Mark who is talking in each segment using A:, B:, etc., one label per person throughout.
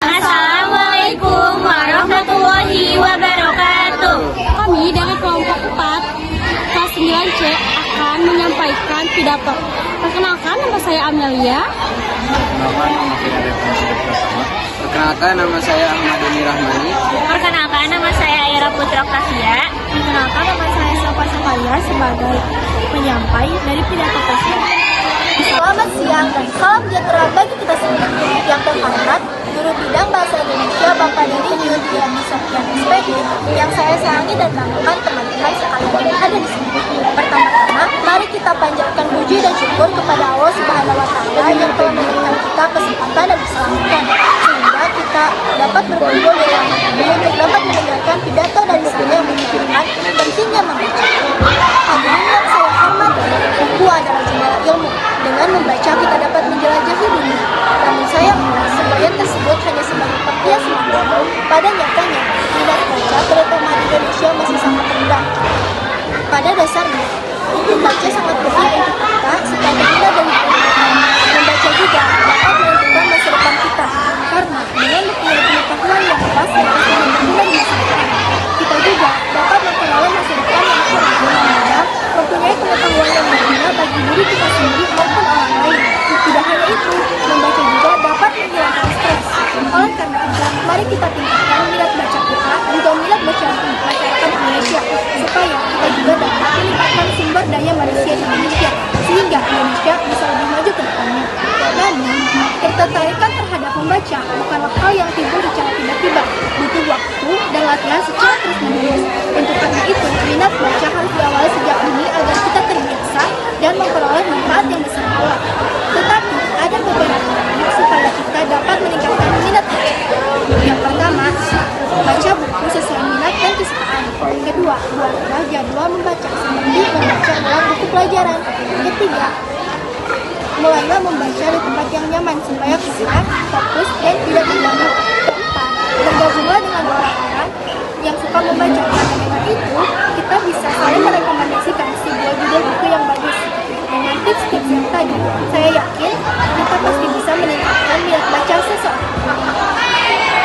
A: Assalamualaikum warahmatullahi wabarakatuh.
B: Kami dari kelompok 4 kelas 9C akan menyampaikan pidato. Perkenalkan, nama saya Amelia.
C: Perkenalkan, nama saya Ahmad Deni Rahmani.
A: Perkenalkan, nama saya Aira Putra Kasia.
B: Perkenalkan, nama saya Safa Safaya sebagai penyampai dari pidato tersebut.
D: Selamat siang dan salam sejahtera bagi kita semua. Yang terhormat, Guru Bidang Bahasa Indonesia Bapak Deni Yudiani Sofyan SPD, yang saya sayangi dan banggakan teman-teman sekalian yang ada di sini. Pertama-tama, mari kita panjatkan puji dan syukur kepada Allah Subhanahu wa Ta'ala yang telah memberikan kita kesempatan dan keselamatan sehingga kita dapat berkumpul di ruangan ini untuk dapat mendengarkan pidato dari saya yang menunjukkan pentingnya membaca. Hadirin yang saya hormati, buku adalah jendela ilmu. Dengan membaca kita dapat menjelajahi dunia. Namun sayangnya, semboyan tersebut hanya sebagai perhiasan semata. Pada nyatanya, minat baca terutama di Indonesia masih sangat rendah. Pada dasarnya, membaca sangat penting untuk kita supaya kita dan membaca juga dapat menentukan masa depan kita. Karena dengan mempunyai pengetahuan yang pas dan berguna di masa depan, kita juga dapat memperoleh masa depan yang cerah dan mempunyai pengetahuan yang berguna bagi diri kita sendiri maupun orang lain. Tidak hanya itu, membaca juga dapat menghilangkan stres. Oleh karena itu, mari kita tingkatkan minat baca kita juga minat baca masyarakat Indonesia supaya kita juga dapat meningkatkan sumber daya manusia di Indonesia sehingga Indonesia bisa lebih maju ke depannya. Namun, ketertarikan terhadap membaca bukanlah hal yang timbul secara tiba-tiba, butuh waktu dan latihan secara terus-menerus. Untuk karena itu, minat baca harus diawali sejak dini agar kita terbiasa dan memperoleh manfaat yang besar pula. Tetapi, ada beberapa teknik supaya kita dapat meningkatkan minat baca. Yang pertama, baca buku sesuai minat dan kesukaan. Kedua, buatlah jadwal membaca seperti membaca ulang buku pelajaran. Ketiga, mulailah membaca di tempat yang nyaman supaya kita fokus dan tidak terganggu. Keempat, bergabunglah dengan orang-orang yang suka membaca. Karena dengan itu, kita bisa saling merekomendasikan sebuah judul buku yang bagus. Dengan tips-tips yang tadi, saya yakin kita pasti bisa meningkatkan minat baca seseorang.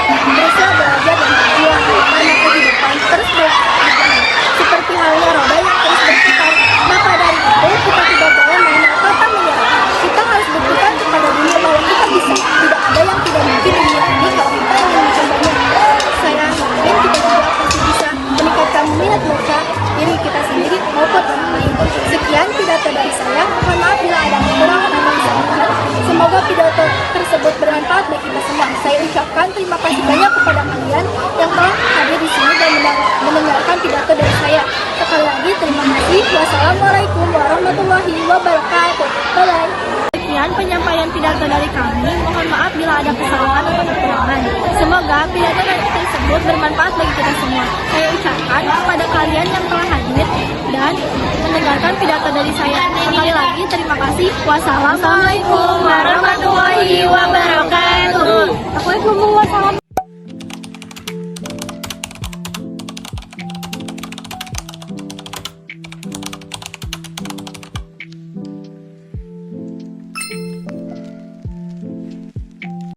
D: Teruslah belajar dan berjuang karena kehidupan terus berjalan. Seperti halnya roda yang terus berputar. Maka dari itu, kita tidak boleh mengenal kata menyerah. Kita harus buktikan kepada dunia bahwa kita bisa. Tidak ada yang tidak mungkin di dunia ini kalau kita ingin mencobanya. Saya yakin kita juga pasti bisa meningkatkan minat baca diri kita sendiri maupun orang lain. Sekian pidato dari saya. Mohon maaf bila ada kekurangan atau kesalahan. Semoga pidato tersebut bermanfaat bagi kita semua. Saya ucapkan terima kasih banyak kepada kalian yang telah hadir di sini dan mendengarkan pidato dari saya. Sekali lagi terima kasih. Wassalamualaikum warahmatullahi wabarakatuh. Bye-bye.
B: Sekian penyampaian pidato dari kami. Mohon maaf bila ada kesalahan atau kekurangan. Semoga pidato tersebut bermanfaat bagi kita semua. Saya ucapkan kepada kalian yang telah hadir dan mendengarkan pidato dari saya. Sekali lagi terima kasih. Wassalamualaikum warahmatullahi wabarakatuh.